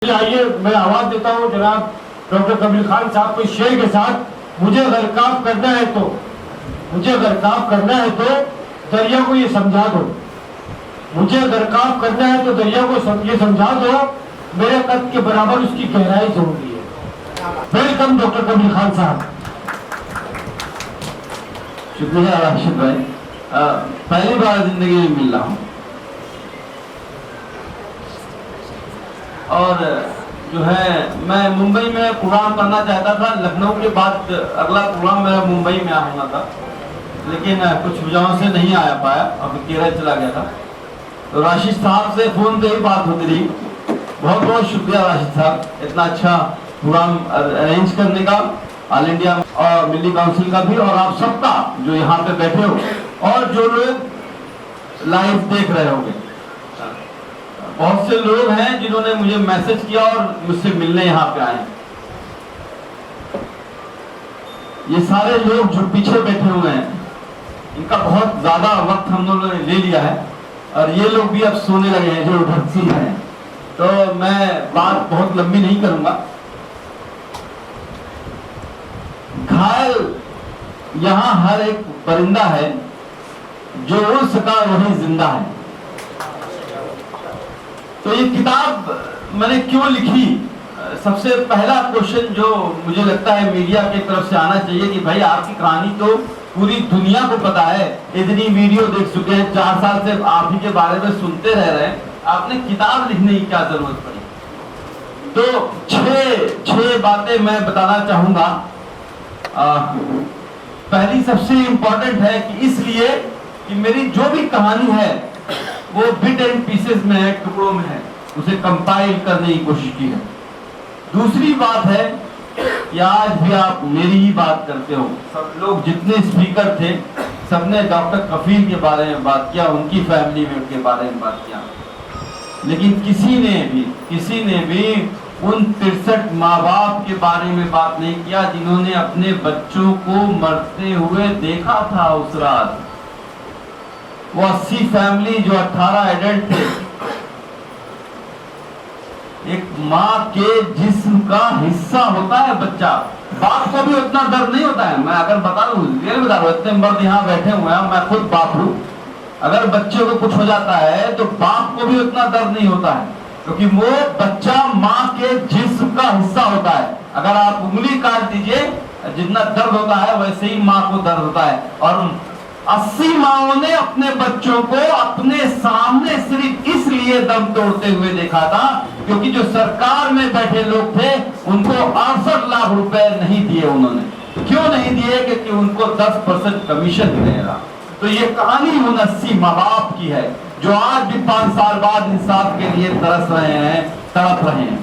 आइए मैं आवाज देता हूँ जनाब डॉक्टर कबीर खान साहब को शेर के साथ। मुझे अगर काम करना है तो दरिया को ये समझा दो। मुझे अगर काम करना है तो दरिया को ये समझा दो मेरे कद के बराबर उसकी गहराई जरूरी है। वेलकम डॉक्टर कबीर खान साहब। शुक्रिया राशिद भाई। पहली बार जिंदगी में मिल रहा हूँ और जो है मैं मुंबई में प्रोग्राम करना चाहता था। लखनऊ के बाद अगला प्रोग्राम मेरा मुंबई में होना था, लेकिन कुछ वजहों से नहीं आ पाया। अब केरल चला गया था तो राशिद साहब से फोन पे ही बात होती रही। बहुत बहुत शुक्रिया राशिद साहब, इतना अच्छा प्रोग्राम अरेंज करने का, ऑल इंडिया और मिली काउंसिल का भी, और आप सबका जो यहाँ पे बैठे हो और जो लोग लाइव देख रहे होंगे। बहुत से लोग हैं जिन्होंने मुझे मैसेज किया और मुझसे मिलने यहाँ पे आए। ये सारे लोग जो पीछे बैठे हुए हैं इनका बहुत ज्यादा वक्त हम लोगों ने ले लिया है और ये लोग भी अब सोने लगे हैं जो उधरसी हैं, तो मैं बात बहुत लंबी नहीं करूंगा। घायल यहाँ हर एक परिंदा है, जो उड़ सका वही जिंदा है। तो ये किताब मैंने क्यों लिखी? सबसे पहला क्वेश्चन जो मुझे लगता है मीडिया की तरफ से आना चाहिए कि भाई आपकी कहानी तो पूरी दुनिया को पता है, इतनी वीडियो देख चुके हैं, 4 साल से आप ही के बारे में सुनते रह रहे हैं, आपने किताब लिखने की क्या जरूरत पड़ी? तो छह बातें मैं बताना चाहूंगा। पहली सबसे इंपॉर्टेंट है कि इसलिए कि मेरी जो भी कहानी है वो बिट एंड पीसेस में है, टुकड़ों में है, उसे कंपाइल करने की कोशिश की है। दूसरी बात है कि आज भी आप मेरी ही बात करते हो। सब लोग जितने स्पीकर थे सबने डॉक्टर कफील के बारे में बात किया, उनकी फैमिली में के बारे में बात किया, लेकिन किसी ने भी उन 63 माँ बाप के बारे में बात नहीं किया जिन्होंने अपने बच्चों को मरते हुए देखा था उस रात। वो 80 फैमिली जो 18 एडल्ट थे, एक माँ के जिस्म का हिस्सा होता है बच्चा। बाप को भी उतना दर्द नहीं होता है। मैं अगर बता दूं, इतने मर्द यहाँ बैठे हुए हैं, मैं खुद बाप हूं। अगर बच्चे को कुछ हो जाता है तो बाप को भी उतना दर्द नहीं होता है, क्योंकि वो बच्चा माँ के जिस्म का हिस्सा होता है। अगर आप उंगली काट दीजिए, जितना दर्द होता है वैसे ही माँ को दर्द होता है। और 80 माओं ने अपने बच्चों को अपने सामने सिर्फ इसलिए दम तोड़ते हुए देखा था क्योंकि जो सरकार में बैठे लोग थे उनको 68 लाख रुपए नहीं दिए। उन्होंने क्यों नहीं दिए? क्योंकि उनको 10% कमीशन मिलेगा। तो ये कहानी उन 80 माँ बाप की है जो आज भी 5 साल बाद इंसाफ के लिए तरस रहे हैं, तड़प रहे हैं।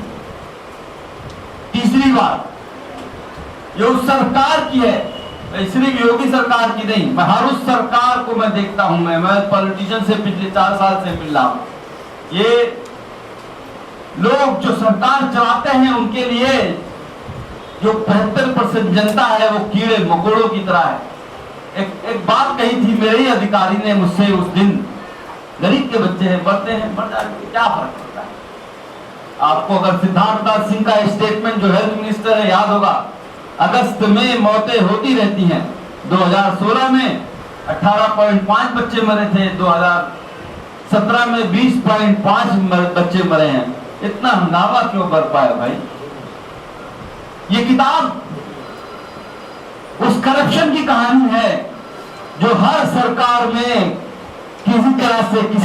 तीसरी बात ये उस सरकार की है, सिर्फ योगी सरकार की नहीं, मैं हर उस सरकार को मैं देखता हूं। मैं पॉलिटिशियन से पिछले 4 साल से मिल रहा हूं। ये लोग जो सरकार चलाते हैं उनके लिए जो 75% जनता है वो कीड़े मकोड़ों की तरह है। एक बात कही थी मेरे ही अधिकारी ने मुझसे उस दिन, गरीब के बच्चे हैं, मरते हैं, मर जाते, क्या फर्क पड़ता है? आपको अगर सिद्धार्थनाथ सिंह का स्टेटमेंट जो हेल्थ मिनिस्टर है याद होगा, अगस्त में मौतें होती रहती हैं। 2016 में 18.5 बच्चे मरे थे, 2017 में 20.5 बच्चे मरे हैं। इतना हंगामा क्यों बरपा है भाई? ये किताब उस करप्शन की कहानी है जो हर सरकार में किसी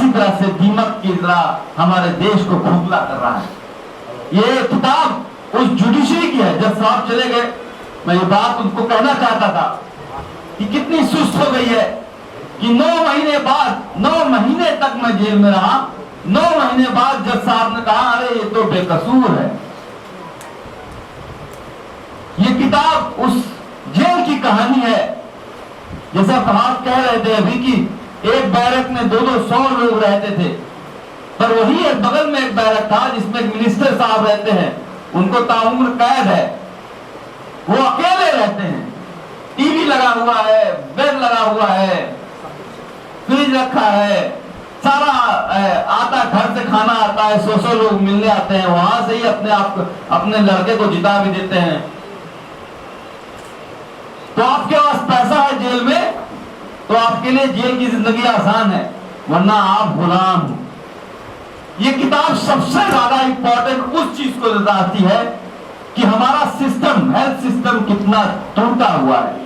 तरह से दीमक की तरह हमारे देश को खोखला कर रहा है। ये किताब उस जुडिशरी की है। जब साहब चले गए, मैं ये बात उनको कहना चाहता था कि कितनी सुस्त हो गई है कि 9 महीने तक मैं जेल में रहा। 9 महीने बाद जज साहब ने कहा अरे ये तो बेकसूर है। ये किताब उस जेल की कहानी है। जैसा आप कह रहे थे अभी कि एक बैरक में 200 लोग रहते थे, पर वही एक बगल में एक बैरक था जिसमें एक मिनिस्टर साहब रहते हैं, उनको ताउम्र कैद है, वो अकेले रहते हैं। टीवी लगा हुआ है, बेड लगा हुआ है, फ्रिज रखा है, सारा आता, घर से खाना आता है, 100 लोग मिलने आते हैं, वहां से ही अपने लड़के को जिता भी देते हैं। तो आपके पास पैसा है जेल में, तो आपके लिए जेल की जिंदगी आसान है, वरना आप गुलाम हो। ये किताब सबसे ज्यादा इंपॉर्टेंट उस चीज को बताती है कि हमारा सिस्टम, हेल्थ सिस्टम कितना टूटा हुआ है।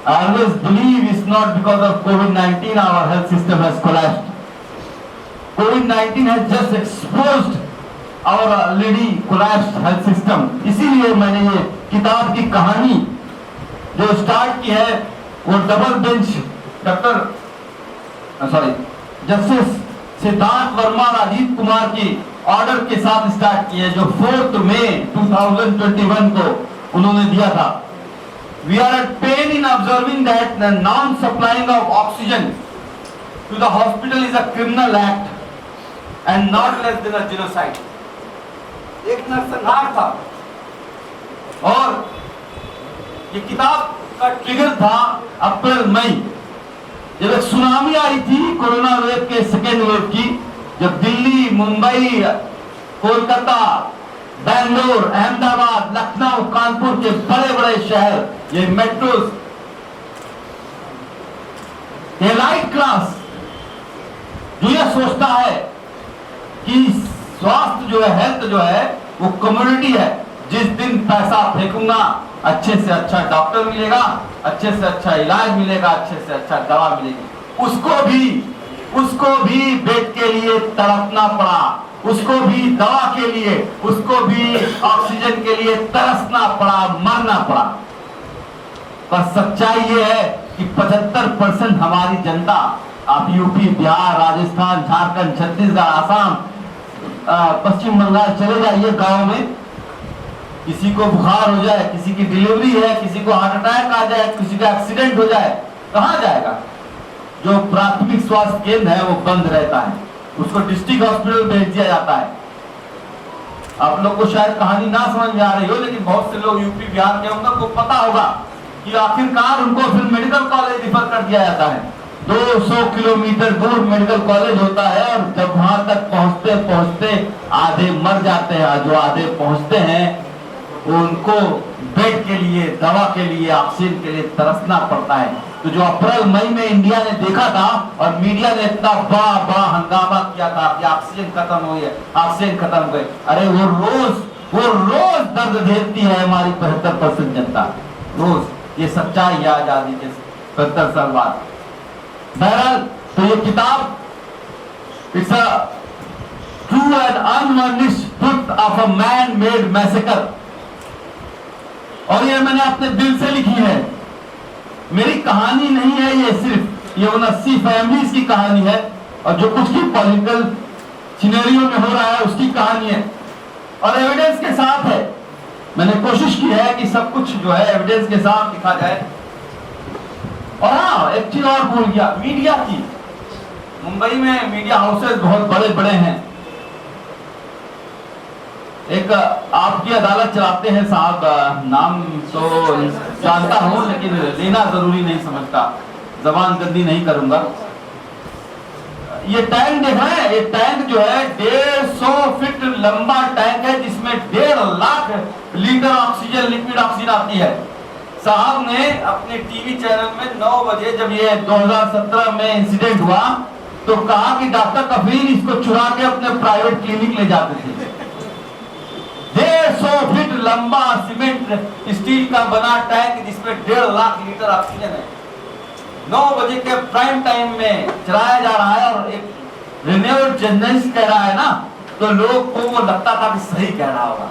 I always believe it's not because of COVID-19 our health system has collapsed. COVID-19 has just exposed our already collapsed health system. इसीलिए मैंने ये किताब की कहानी जो स्टार्ट की है वो double bench justice Siddharth Verma और अजीत कुमार की ऑर्डर के साथ स्टार्ट की है, जो 4 मई 2021 को उन्होंने दिया था। We are at pain in observing that the non-supplying of oxygen to the hospital is a criminal act and not less than a genocide. एक नरसंहार था। और ये किताब का ट्रिगर था अप्रैल मई, जब एक सुनामी आई थी कोरोना वेव के सेकेंड वेव की, जब दिल्ली, मुंबई, कोलकाता, बेंगलोर, अहमदाबाद, लखनऊ, कानपुर के बड़े बड़े शहर, ये मेट्रोस, एलाइट क्लास जो ये सोचता है कि स्वास्थ्य जो है, हेल्थ जो है वो कम्युनिटी है, जिस दिन पैसा फेंकूंगा अच्छे से अच्छा डॉक्टर मिलेगा, अच्छे से अच्छा इलाज मिलेगा, अच्छे से अच्छा दवा मिलेगी। उसको भी बेड के लिए तड़पना पड़ा, उसको भी दवा के लिए, उसको भी ऑक्सीजन के लिए तरसना पड़ा, मरना पड़ा। पर सच्चाई ये है कि 75% हमारी जनता, आप यूपी, बिहार, राजस्थान, झारखंड, छत्तीसगढ़, आसाम, पश्चिम बंगाल चले जाइए, गांव में किसी को बुखार हो जाए, किसी की डिलीवरी है, किसी को हार्ट अटैक आ जाए, किसी का एक्सीडेंट हो जाए, कहां जाएगा? जो प्राथमिक स्वास्थ्य केंद्र है वो बंद रहता है, उसको डिस्ट्रिक्ट हॉस्पिटल भेज दिया जाता है। आप लोग को शायद कहानी ना समझ में आ रही हो, लेकिन बहुत से लोग यूपी बिहार के होंगे, उनको पता होगा कि आखिरकार उनको फिर मेडिकल कॉलेज रिफर कर दिया जाता है। 200 किलोमीटर दूर मेडिकल कॉलेज होता है, और जब वहां तक पहुंचते पहुंचते आधे मर जाते हैं। जो आधे पहुंचते हैं उनको बेड के लिए, दवा के लिए, ऑक्सीजन के लिए तरसना पड़ता है। तो जो अप्रैल मई में इंडिया ने देखा था और मीडिया ने इतना बड़ा हंगामा किया था कि ऑक्सीजन खत्म हो गई, ऑक्सीजन खत्म हो गई, अरे वो रोज दर्द झेलती है हमारी 75% जनता, रोज। ये सच्चाई है आजादी के 75 साल बाद। बहरहाल, तो ये किताब it's a true and unvarnished truth of a man made massacre, और ये मैंने अपने दिल से लिखी है। मेरी कहानी नहीं है ये, सिर्फ ये 79 फैमिलीज की कहानी है, और जो कुछ की पॉलिटिकल सिनेरियो में हो रहा है उसकी कहानी है, और एविडेंस के साथ है। मैंने कोशिश की है कि सब कुछ जो है एविडेंस के साथ लिखा जाए। और हाँ, एक चीज और भूल गया, मीडिया की। मुंबई में मीडिया हाउसेस बहुत बड़े बड़े हैं। एक आपकी अदालत चलाते हैं साहब, नाम तो जानता हूं लेकिन लेना जरूरी नहीं समझता, जबान गंदी नहीं करूंगा। ये टैंक देख रहे हैं, ये टैंक जो है 150 फीट लंबा टैंक है, जिसमें 1.5 lakh litre oxygen, liquid oxygen आती है। साहब ने अपने टीवी चैनल में 9 बजे, जब ये 2017 में इंसिडेंट हुआ, तो कहा कि डॉक्टर कफील इसको चुरा के अपने प्राइवेट क्लिनिक ले जाते थे। 150 फीट लंबा सीमेंट स्टील का बना टैंक, जिसमें 1.5 लाख लीटर ऑक्सीजन है, 9 बजे के प्राइम टाइम में चलाया जा रहा है। और एक रिन्यूड जर्नलिस्ट कह रहा है ना, तो लोग को वो लगता था कि सही कह रहा होगा,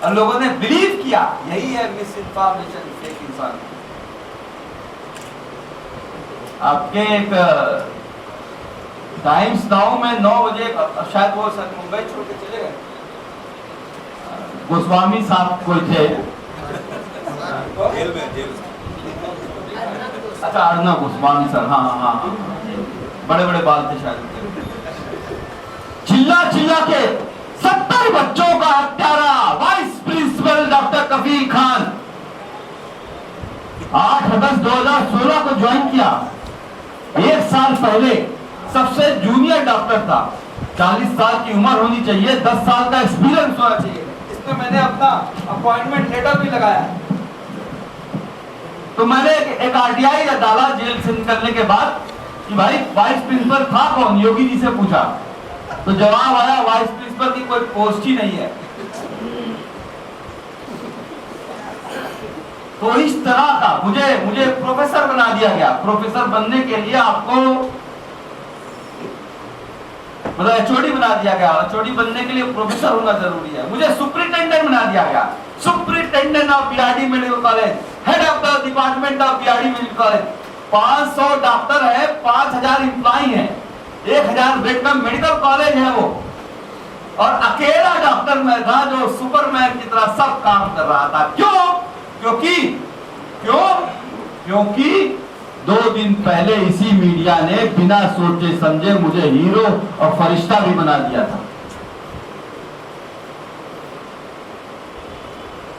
और लोगों ने बिलीव किया। यही है मिस इन्फॉर्मेशन, फेक इंसान। आपके एक टाइम्स नाउ में 9 बजे, शायद वो मुंबई छोड़ के चले गए, गोस्वामी साहब कोई थे, अच्छा अर्णव गोस्वामी सर, हाँ, बड़े बड़े बाल थे शायद। चिल्ला चिल्ला के 70 बच्चों का हत्यारा वाइस प्रिंसिपल डॉक्टर कफील खान 8 अगस्त 2016 को ज्वाइन किया। 1 साल पहले सबसे जूनियर डॉक्टर था, 40 साल की उम्र होनी चाहिए, 10 साल का एक्सपीरियंस होना चाहिए। इसमें मैंने अपना अपॉइंटमेंट लेटर भी लगाया। तो मैंने एक आरटीआई डाला जेल से निकलने के बाद कि भाई वाइस प्रिंसिपल था कौन, योगी जी से पूछा तो जवाब आया वाइस प्रिंसिपल की कोई पोस्ट ही नहीं है। तो इस तरह का मुझे प्रोफेसर बना दिया गया। प्रोफेसर बनने के लिए आपको मतलब एचओडी बना दिया गया। एचओडी बनने के लिए प्रोफेसर होना जरूरी है। मुझे सुपरिटेंडेंट बना दिया गया, superintendent of BRD medical college, head of the department of BRD medical college. 500 doctor है, 5000 एम्प्लॉई है, 1000 बेड का मेडिकल कॉलेज है वो, और अकेला डॉक्टर मैं था जो सुपरमैन की तरह सब काम कर रहा था। क्योंकि 2 दिन पहले इसी मीडिया ने बिना सोचे समझे मुझे हीरो और फरिश्ता भी बना दिया था।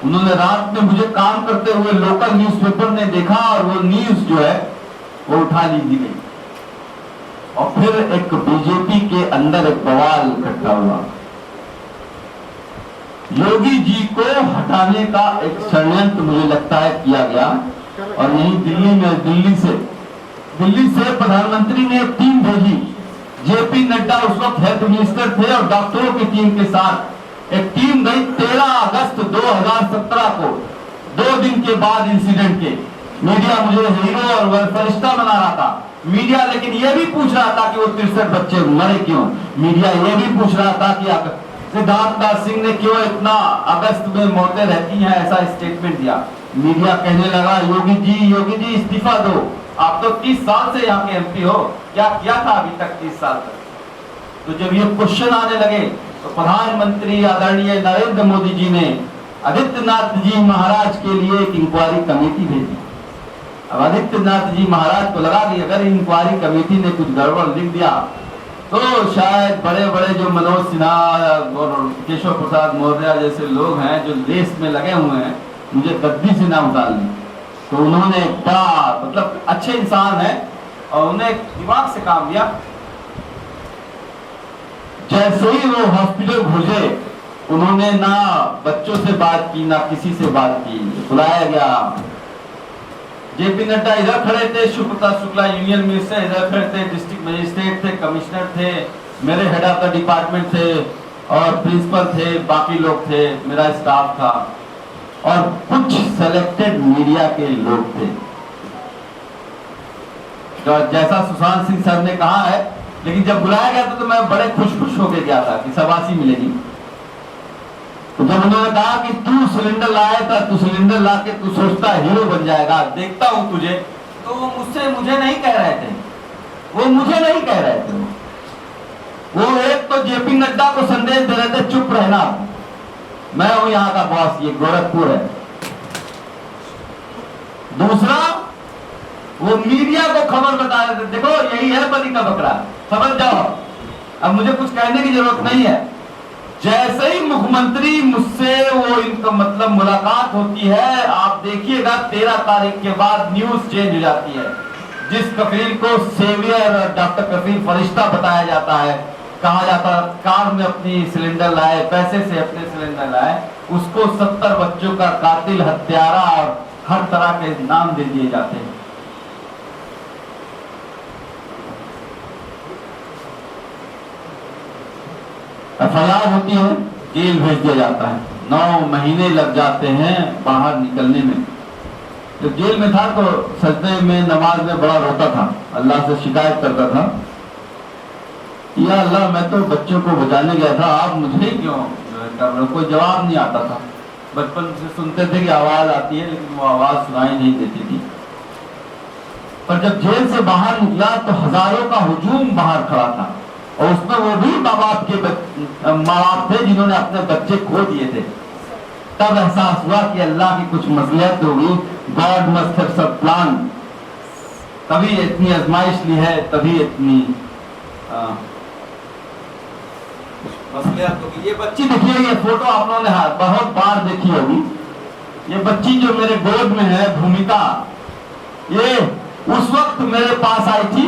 उन्होंने रात में मुझे काम करते हुए लोकल न्यूज़पेपर ने देखा और वो न्यूज जो है वो उठा ली गई, और फिर एक बीजेपी के अंदर एक बवाल इकट्ठा हुआ। योगी जी को हटाने का एक षड्यंत्र मुझे लगता है किया गया, और यही दिल्ली से प्रधानमंत्री ने एक टीम भेजी। जेपी नड्डा उस वक्त हेल्थ मिनिस्टर थे और डॉक्टरों की टीम के साथ एक टीम गई 13 अगस्त 2017 को, 2 दिन के बाद इंसिडेंट के। मीडिया मुझे हीरो और फरिश्ता बना रहा था, मीडिया लेकिन यह भी पूछ रहा था कि वो 63 बच्चे मरे क्यों। मीडिया यह भी पूछ रहा था कि सिद्धार्थ दास सिंह ने क्यों इतना अगस्त में मौतें रहती हैं, ऐसा स्टेटमेंट दिया। मीडिया कहने लगा योगी जी इस्तीफा दो, आप तो 30 साल से यहाँ के एमपी हो, क्या किया था अभी तक 30 साल तक। तो जब ये क्वेश्चन आने लगे तो प्रधानमंत्री आदरणीय नरेंद्र मोदी जी ने आदित्यनाथ जी महाराज के लिए एक इंक्वायरी कमेटी भेजी। अब आदित्यनाथ जी महाराज को लगा कि अगर इंक्वायरी कमेटी ने कुछ गड़बड़ लिख दिया तो शायद बड़े बड़े जो मनोज सिन्हा और केशव प्रसाद मौर्य जैसे लोग हैं जो रेस में लगे हुए हैं मुझे गद्दी से ना उतार ली। तो उन्होंने बड़ा मतलब अच्छे इंसान है और उन्हें दिमाग से काम लिया। जैसे ही वो हॉस्पिटल घुसे उन्होंने ना बच्चों से बात की ना किसी से बात की। बुलाया गया, जेपी नड्डा इधर खड़े थे, शिवप्रताप शुक्ला यूनियन मिनिस्टर इधर खड़े थे, डिस्ट्रिक्ट मजिस्ट्रेट थे, कमिश्नर थे, मेरे हेड ऑफ द डिपार्टमेंट थे और प्रिंसिपल थे, बाकी लोग थे, मेरा स्टाफ था और कुछ सेलेक्टेड मीडिया के लोग थे। जो जैसा सुशांत सिंह सर ने कहा है, लेकिन जब बुलाया गया तो मैं बड़े खुश होके गया था कि शाबाशी मिलेगी। तो जब उन्होंने कहा कि तू सिलेंडर लाया था, तू सिलेंडर ला के तू सोचता हीरो बन जाएगा, देखता हूं तुझे, तो वो मुझे नहीं कह रहे थे, वो मुझे नहीं कह रहे थे। वो एक तो जेपी नड्डा को संदेश दे रहे थे चुप रहना, मैं हूं यहाँ का बॉस, ये गोरखपुर है। दूसरा वो मीडिया को खबर बता रहे थे, देखो यही है बलि का बकरा, समझ जाओ, अब मुझे कुछ कहने की जरूरत नहीं है। जैसे ही मुख्यमंत्री मुझसे वो इनका मतलब मुलाकात होती है, आप देखिएगा 13 तारीख के बाद न्यूज चेंज हो जाती है। जिस कफील को सेवियर डॉक्टर कफील फरिश्ता बताया जाता है, कहा जाता कार में अपनी सिलेंडर लाए, पैसे से अपने सिलेंडर लाए, उसको 70 बच्चों का कातिल, हत्यारा और हर तरह के नाम दे दिए जाते हैं। एफआईआर होती है, जेल भेज दिया जाता है, 9 महीने लग जाते हैं बाहर निकलने में। जब जेल में था तो सजदे में नमाज में बड़ा रोता था, अल्लाह से शिकायत करता था, या अल्लाह मैं तो बच्चों को बचाने गया था, आप मुझे क्यों कर रहे हो। कोई जवाब नहीं आता था। बचपन से सुनते थे कि आवाज आती है, लेकिन वो आवाज सुनाई नहीं देती थी। पर जब जेल से बाहर निकला तो हजारों का हुजूम बाहर खड़ा था, और उसमें वो भी माँ बाप थे जिन्होंने अपने बच्चे खो दिए थे। तब एहसास हुआ कि अल्लाह की कुछ मसलियत होगी, God must have some plan. तभी इतनी आजमाइश ली है, तभी इतनी मसलियत होगी। ये बच्ची देखिए, ये फोटो आप लोगों ने बहुत बार देखी होगी। ये बच्ची जो मेरे गोद में है, भूमिका, ये उस वक्त मेरे पास आई थी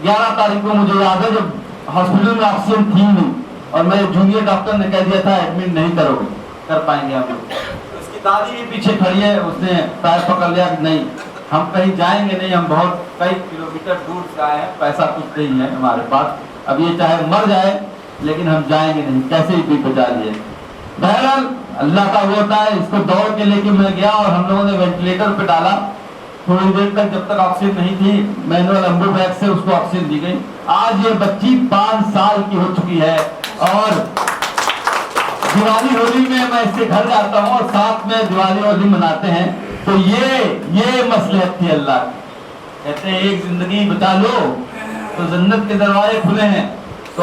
11 तारीख को मुझे याद है, जब हॉस्पिटल में ऑक्सीजन थी नहीं और मेरे जूनियर डॉक्टर ने कह दिया था एडमिट नहीं करोगे, कर पाएंगे हम लोग। उसकी दादी भी पीछे खड़ी है, उसने पैर पकड़ लिया कि नहीं हम कहीं जाएंगे नहीं, हम बहुत कई किलोमीटर दूर से आए हैं, पैसा कुछ नहीं है हमारे पास, अब ये चाहे मर जाए लेकिन हम जाएंगे नहीं, कैसे ही भी बचा लिए। बहरहाल अल्लाह का वो होता है, इसको दौड़ के लेके मैं गया और हम लोगों ने वेंटिलेटर पे डाला। थोड़ी देर तक जब तक ऑक्सीजन नहीं थी मैनुअल अम्बो बैग से उसको ऑक्सीजन दी गई। आज ये बच्ची 5 साल की हो चुकी है और दिवाली होली में मैं इसके घर जाता हूँ और साथ में दिवाली होली मनाते हैं। तो ये मसलहत थी अल्लाह की। कहते हैं एक जिंदगी बचा लो तो जन्नत के दरवाजे खुले हैं। तो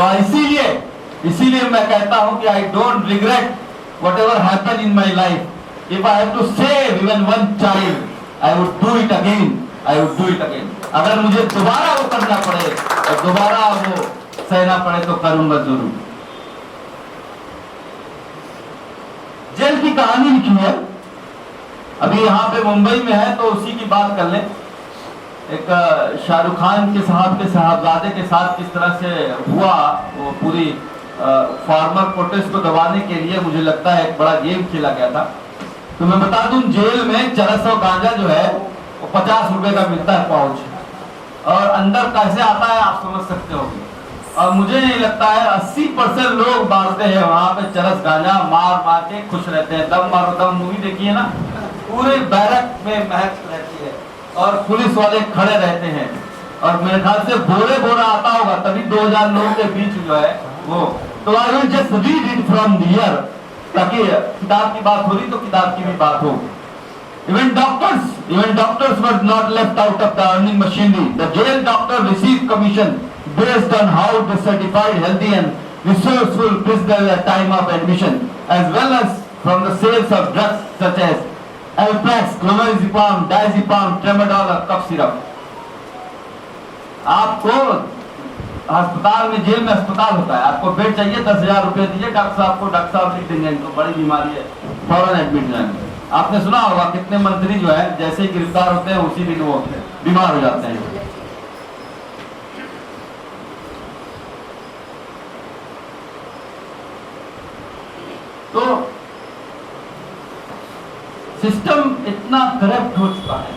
इसीलिए मैं कहता हूँ कि I don't regret whatever happened in my life. If I have to save even one child, I would do it again. I would do it again. अगर मुझे दोबारा वो करना पड़े और दोबारा वो सहना पड़े तो करूंगा जरूर। जेल की कहानी लिखी है, अभी यहाँ पे मुंबई में है तो उसी की बात कर लें। एक शाहरुख खान के साहब के साहबजादे के साथ किस तरह से हुआ वो पूरी फार्मर प्रोटेस्ट को दबाने के लिए मुझे लगता है एक बड़ा गेम खेला गया था। तो मैं बता दूं जेल में चरस और गांजा जो है वो 50 रुपए का मिलता है पाउच, और अंदर कैसे आता है आप समझ सकते हो। और मुझे नहीं लगता है 80% लोग मारते हैं वहां पे चरस गांजा, मार के खुश रहते हैं। दम मारो दम मूवी देखिए ना, पूरे बैरक में महक रहती है और पुलिस वाले खड़े रहते हैं और मेरे ख्याल से बोरा आता होगा, तभी 2000 लोगों के बीच जो है वो। तो I will just read it from here, ताकि किताब की बात हो रही तो किताब की भी बात हो। Even doctors were not left out of the earning machinery. The jail doctor received commission based on how they certified healthy and resourceful prisoners at time of admission, as well as from the sales of drugs such as Alprax, clonazepam, diazepam, tramadol और cough syrup. आपको अस्पताल में, jail में अस्पताल होता है, आपको bed चाहिए 10,000 रुपए दीजिए, डॉक्टर साहब लिख देंगे इनको बड़ी बीमारी है, फौरन एडमिट जाएंगे। आपने सुना होगा कितने मंत्री जो है जैसे ही गिरफ्तार होते हैं उसी दिन वो बीमार हो जाते हैं। तो सिस्टम इतना करप्ट हो चुका है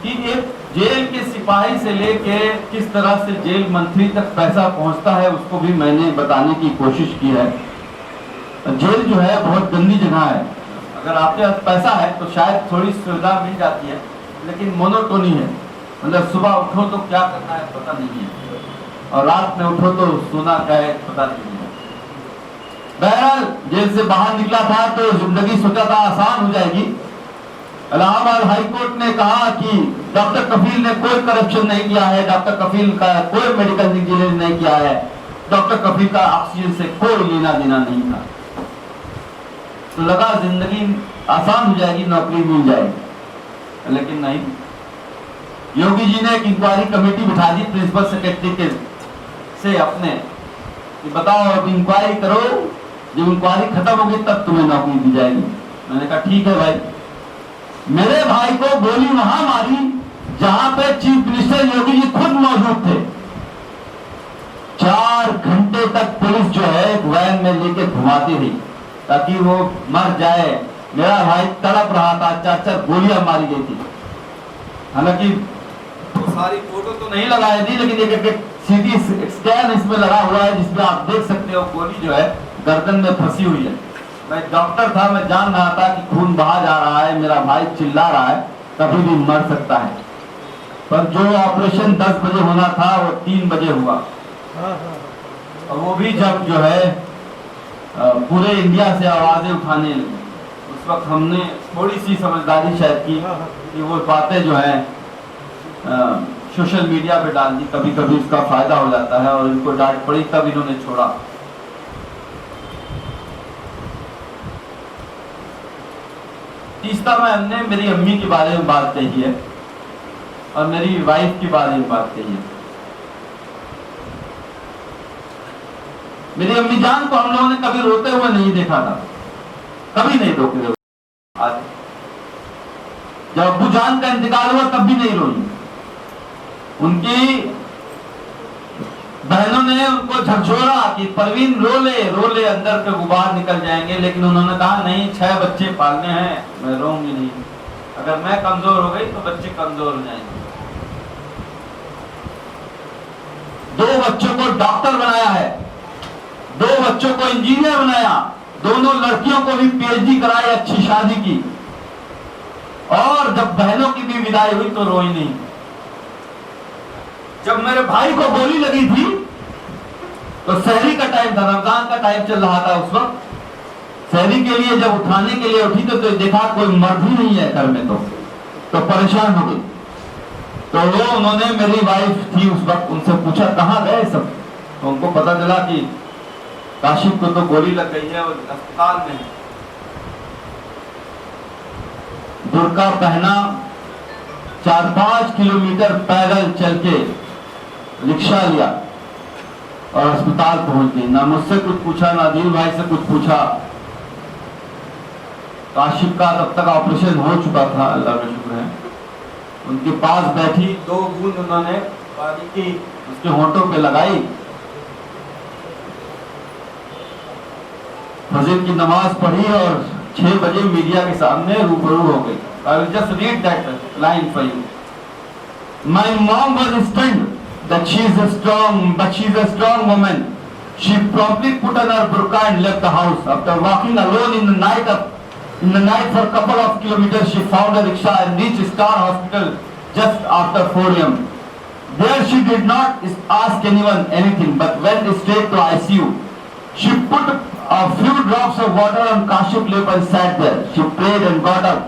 कि एक जेल के सिपाही से लेके किस तरह से जेल मंत्री तक पैसा पहुंचता है उसको भी मैंने बताने की कोशिश की है। जेल जो है बहुत गंदी जगह है। अगर आपके पास पैसा है तो शायद थोड़ी सुविधा मिल जाती है, लेकिन मोनोटोनी है। मतलब सुबह उठो तो क्या करना है पता नहीं है, और रात में उठो तो सोना क्या है पता नहीं है। बहरहाल जेल से बाहर निकला था तो जिंदगी सोचा था आसान हो जाएगी। इलाहाबाद हाई कोर्ट ने कहा कि डॉक्टर कफील ने कोई करप्शन नहीं किया है, डॉक्टर कफील का कोई मेडिकल इंजीनियरिंग नहीं किया है, डॉक्टर कफील का ऑक्सीजन से कोई लेना देना नहीं था। तो लगा जिंदगी आसान हो जाएगी, नौकरी मिल जाएगी, लेकिन नहीं। योगी जी ने एक इंक्वायरी कमेटी बिठा दी प्रिंसिपल सेक्रेटरी के से अपने कि बताओ अब इंक्वायरी करो, जब इंक्वायरी खत्म होगी तब तुम्हें नौकरी दी जाएगी। मैंने कहा ठीक है भाई। मेरे भाई को गोली वहां मारी जहां पे चीफ मिनिस्टर योगी जी खुद मौजूद थे। 4 घंटे तक पुलिस जो है एक वैन में लेके घुमाती रही ताकि वो मर जाए। मेरा भाई तड़प रहा था, 4 गोलियां मारी गई थी। हालांकि तो सारी फोटो तो नहीं लगाई थी, लेकिन एक सीधी स्कैन इसमें लगा हुआ है जिसमें आप देख सकते हो गोली जो है गर्दन में फंसी हुई है। मैं डॉक्टर था, मैं जान रहा था कि खून बहा जा रहा है, मेरा भाई चिल्ला रहा है, कभी भी मर सकता है। पर जो ऑपरेशन 10 बजे होना था वो 3 बजे हुआ, और वो भी जब जो है पूरे इंडिया से आवाजें उठाने लगी। उस वक्त हमने थोड़ी सी समझदारी शायद की कि वो बातें जो है सोशल मीडिया पे डाल दी, कभी कभी उसका फायदा हो जाता है, और इनको डांट पड़ी तब इन्होंने छोड़ा। तीसरा में हमने मेरी अम्मी के बारे में बात कही है और मेरी वाइफ के बारे में बात कही है। मेरी अम्मी जान को हम लोगों ने कभी रोते हुए नहीं देखा था, कभी नहीं रोके। आज जब अब्बू जान का इंतकाल हुआ तब भी नहीं रोई। उनकी बहनों ने उनको झकझोरा कि परवीन रो ले अंदर के गुबार निकल जाएंगे, लेकिन उन्होंने कहा नहीं, 6 बच्चे पालने हैं, मैं रोऊंगी नहीं। अगर मैं कमजोर हो गई तो बच्चे कमजोर हो जाएंगे। 2 बच्चों को डॉक्टर बनाया है, 2 बच्चों को इंजीनियर बनाया, दोनों लड़कियों को भी पीएचडी कराई, अच्छी शादी की, और जब बहनों की भी विदाई हुई तो रोई नहीं। जब मेरे भाई को गोली लगी थी तो सहरी का टाइम था, रमजान का टाइम चल रहा था उस वक्त। सहरी के लिए जब उठाने के लिए उठी तो देखा कोई मर्द ही नहीं है घर में, तो परेशान हो गई। तो वो उन्होंने, मेरी वाइफ थी उस वक्त, उनसे पूछा कहाँ गए सब, तो उनको पता चला कि काशिफ को तो गोली लग गई है और अस्पताल में। बुर्का पहना, 4-5 किलोमीटर पैदल चल के रिक्शा लिया और अस्पताल पहुंच गई। ना मुझसे कुछ पूछा, ना दिल भाई से कुछ पूछा। काशिफ का तब तक ऑपरेशन हो चुका था, अल्लाह का शुक्र है। उनके पास बैठी, 2 बूंद उन्होंने पानी की उसके होंठों पे लगाई, फजर की नमाज पढ़ी और 6 बजे मीडिया के सामने रूबरू हो गई। I will just read that line for you. My mom was stunned that she is a strong woman. She promptly put on her burqa and left the house. After walking alone in the night for a couple of kilometers, she found a rickshaw and reached Star Hospital just after 4 a.m. There she did not ask anyone anything, but went straight to ICU. She put a few drops of water on Kashif's lip and sat there. She prayed and got up,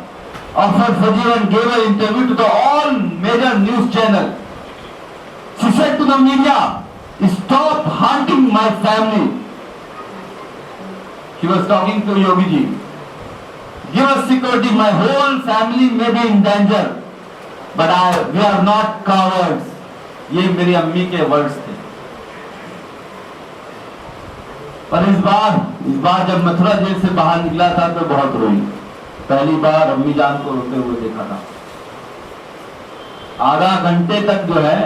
offered Fajr and gave an interview to all major news channels. She said to the media, "Stop hunting my family." She was talking to Yogi ji. "Give us security. My whole family may be in danger, but we are not cowards." ये मेरी अम्मी के words थे। पर इस बार जब Mathura jail से बाहर निकला था तो बहुत रोई। पहली बार अम्मी जान को रोते हुए देखा था। आधा घंटे तक जो है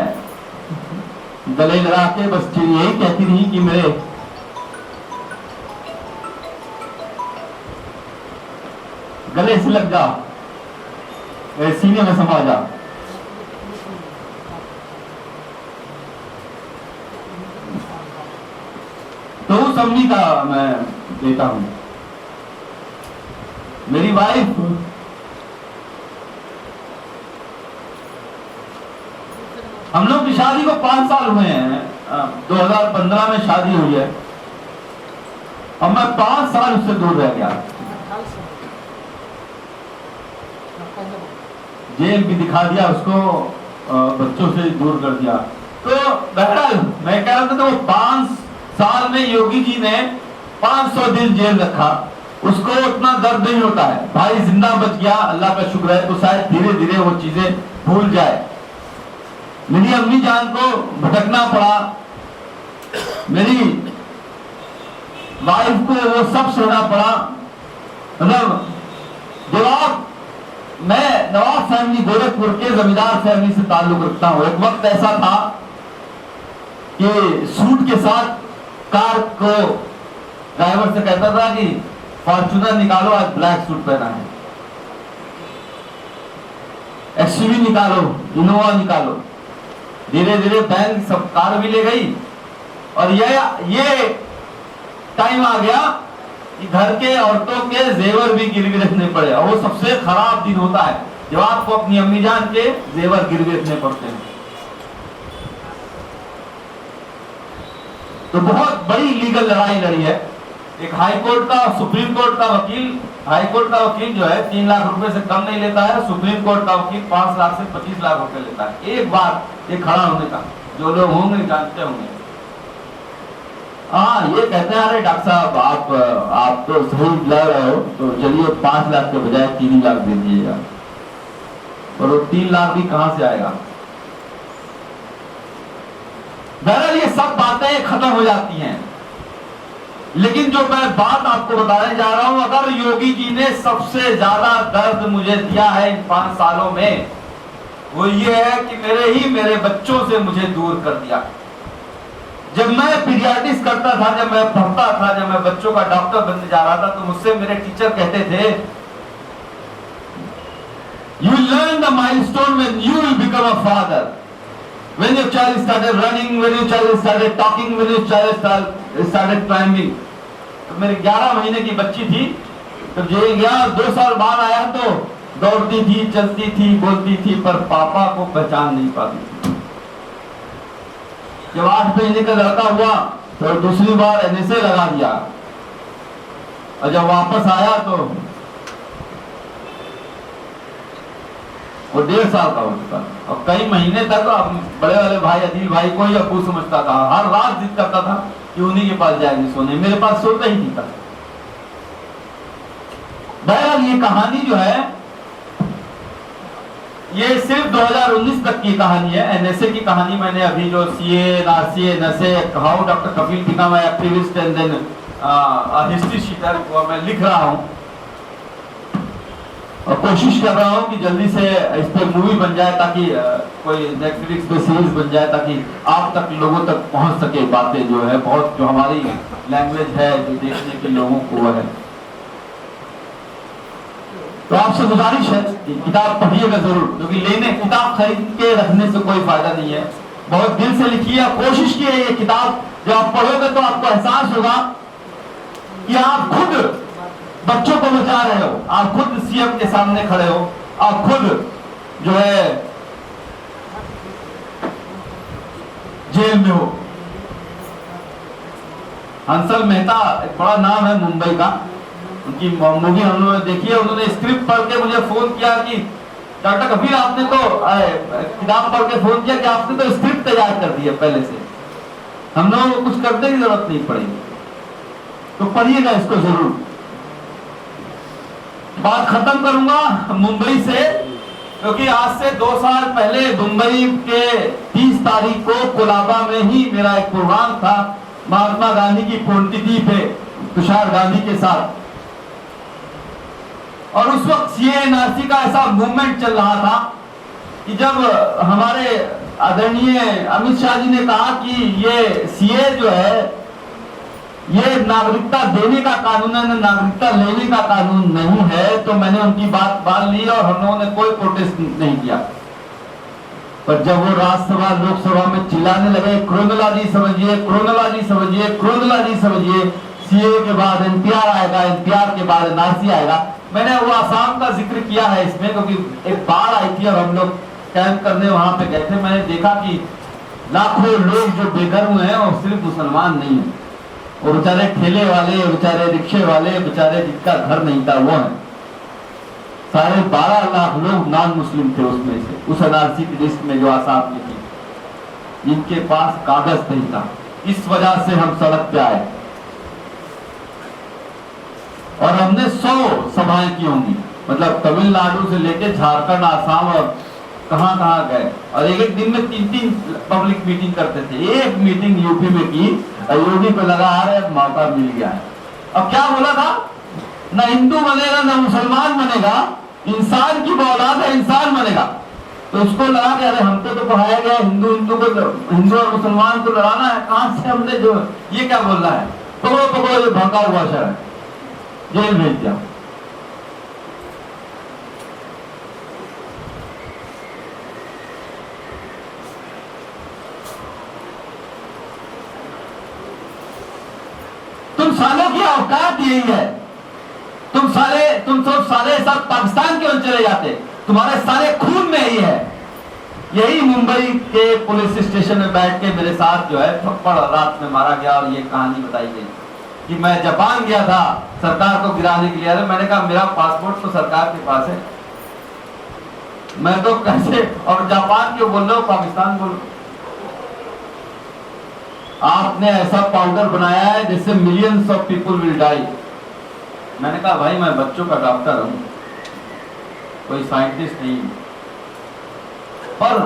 गले लगा के बस यही कहती रही कि मेरे गले से लग जा, मेरे सीने में समा जा। तो उस अम्मी का मैं देता हूं। मेरी वाइफ हम लोग की शादी को 5 साल हुए हैं। 2015 में शादी हुई है और मैं 5 साल उससे दूर रह गया। जेल भी दिखा दिया उसको, बच्चों से दूर कर दिया। तो बहरहाल मैं कह रहा था, तो 5 साल में योगी जी ने 500 दिन जेल रखा, उसको उतना दर्द नहीं होता है। भाई जिंदा बच गया, अल्लाह का शुक्र है। तो शायद धीरे धीरे वो चीजें भूल जाए। मेरी अम्मी जान को भटकना पड़ा, मेरी वाइफ को वो सब सहना पड़ा। मतलब मैं नवाब फैमिली, गोरखपुर के जमींदार फैमिली से ताल्लुक रखता हूँ। एक वक्त ऐसा था कि सूट के साथ कार को ड्राइवर से कहता था कि फॉर्च्यूनर निकालो, आज ब्लैक सूट पहना है, एक्सयूवी निकालो, इनोवा निकालो। धीरे धीरे बैंक सब कार भी ले गई और ये टाइम आ गया कि घर के औरतों के जेवर भी गिरवी रखने पड़े। और वो सबसे खराब दिन होता है जब आपको अपनी अम्मी जान के जेवर गिरवी रखने पड़ते हैं। तो बहुत बड़ी लीगल लड़ाई लड़ी है। एक हाई कोर्ट का, सुप्रीम कोर्ट का वकील, हाई कोर्ट का वकील जो है 3 लाख रुपए से कम नहीं लेता है। सुप्रीम कोर्ट का वकील 5 लाख से 25 लाख रुपए लेता है एक बार ये खड़ा होने का। जो लोग होंगे जानते होंगे। हाँ, ये कहते हैं अरे डॉक्टर साहब आप तो सही लड़ रहे हो, तो चलिए 5 लाख के बजाय 3 लाख दे दीजिएगा। और वो 3 लाख भी कहां से आएगा? बहरहाल ये सब बातें खत्म हो जाती हैं। लेकिन जो मैं बात आपको बताने जा रहा हूं, अगर योगी जी ने सबसे ज्यादा दर्द मुझे दिया है इन 5 सालों में, वो ये है कि मेरे बच्चों से मुझे दूर कर दिया। जब मैं पीडियाट्रिक्स करता था, जब मैं पढ़ता था, जब मैं बच्चों का डॉक्टर बनने जा रहा था, तो मुझसे मेरे टीचर कहते थे, you will learn the milestone when you will become a father, when your child started running, when your child started talking, when your child started climbing. तो मेरे 11 महीने की बच्ची थी, तो जेल गया, 2 साल बाद आया तो दौड़ती थी, चलती थी, बोलती थी, पर पापा को पहचान नहीं पाती थी। जब 8 महीने का लड़का हुआ तो दूसरी बार एनएसए लगा दिया, और जब वापस आया तो वो 1.5 साल का हो चुका था। और कई महीने तक बड़े वाले भाई अदिल भाई को ही अबू समझता था, हर रात जिद करता था कि उन्हीं के पास जाएंगे सोने, मेरे पास सोता ही नहीं था। बहरहाल ये कहानी जो है, ये सिर्फ 2019 तक की कहानी है। एनएसए की कहानी मैंने अभी जो CA, NRC, NSA, how doctor Kapil become activist and then history sheeter, वो मैं लिख रहा हूँ और कोशिश कर रहा हूँ कि जल्दी से इस पर मूवी बन जाए, ताकि कोई नेटफ्लिक्स पे सीरीज बन जाए, ताकि आप तक, लोगों तक पहुँच सके बातें जो है, बहुत जो हमारी लैंग्वेज है, जो देखने के लोगों को वो है। तो आपसे गुजारिश है कि किताब पढ़िएगा जरूर, क्योंकि लेने किताब खरीद के रखने से कोई फायदा नहीं है। बहुत दिल से लिखी है, कोशिश की है ये किताब, जब आप पढ़ोगे तो आपको एहसास होगा कि आप खुद बच्चों को बचा रहे हो, आप खुद सीएम के सामने खड़े हो, आप खुद जो है जेल में हो। हंसल मेहता एक बड़ा नाम है मुंबई का, उनकी मूवी हम लोगों ने देखी है। उन्होंने स्क्रिप्ट पढ़ के मुझे फोन किया कि डॉक्टर कबीर आपने तो किताब पढ़ के फोन किया कि आपने तो स्क्रिप्ट तैयार कर दी है पहले से, हम लोगों को कुछ करने की जरूरत नहीं पड़ेगी। तो पढ़िएगा इसको जरूर। बात खत्म करूंगा मुंबई से, क्योंकि आज से 2 साल पहले मुंबई के 30 तारीख को कोलाबा में ही मेरा एक प्रोग्राम था, महात्मा गांधी की पुण्यतिथि पे तुषार गांधी के साथ। और उस वक्त सीए एनआरसी का ऐसा मूवमेंट चल रहा था कि जब हमारे आदरणीय अमित शाह जी ने कहा कि ये सीए जो है ये नागरिकता देने का कानून है, नागरिकता लेने का कानून नहीं है, तो मैंने उनकी बात मान ली और हम लोगों ने कोई प्रोटेस्ट नहीं किया। पर जब वो राज्यसभा लोकसभा में चिल्लाने लगे, क्रोनोलॉजी समझिए, क्रोनोलॉजी समझिए, क्रोनोलॉजी समझिए, सीए के बाद एनपीआर आएगा, एनपीआर के बाद एनआरसी आएगा। मैंने वो आसाम का जिक्र किया है इसमें, क्योंकि एक बाढ़ आई थी और हम लोग कैंप करने वहां पे गए थे। मैंने देखा कि लाखों लोग जो बेघर हुए हैं और सिर्फ मुसलमान नहीं है, वो बेचारे ठेले वाले, बेचारे रिक्शे वाले, बेचारे जिनका घर नहीं था वो है। 12.5 लाख लोग नॉन मुस्लिम थे उसमें से, उस एनआरसी की लिस्ट में जो आसाम में थी, जिनके पास कागज नहीं था। इस वजह से हम सड़क पे आए और हमने 100 सभाएं की होंगी, मतलब तमिलनाडु से लेके झारखंड, आसाम और कहां गए, और एक दिन में 3 पब्लिक मीटिंग करते थे। एक मीटिंग यूपी में की, योगी को लगा आ रहा है मौका मिल गया है। अब क्या बोला था, ना हिंदू बनेगा ना मुसलमान बनेगा, इंसान की औलाद है, इंसान बनेगा। तो उसको लगा कि अरे हमको तो पढ़ाया गया हिंदू और मुसलमान को लड़ाना है, कहां से हमने जो ये क्या बोल रहा है, पकड़ो ये भड़का हुआ शहर, जेल भेज दिया। तुम सालों की औकात यही है, तुम सब सारे सब पाकिस्तान क्यों चले जाते, तुम्हारे सारे खून में ही है। यही मुंबई के पुलिस स्टेशन में बैठ के मेरे साथ जो है थप्पड़ रात में मारा गया और ये कहानी बताई गई कि मैं जापान गया था सरकार को गिराने के लिए। मैंने कहा मेरा पासपोर्ट तो सरकार के पास है, मैं तो कैसे, और जापान क्यों बोल रहे हो, पाकिस्तान बोल। आपने ऐसा पाउडर बनाया है जिससे millions of people will die. मैंने कहा भाई मैं बच्चों का डॉक्टर हूं, कोई साइंटिस्ट नहीं। पर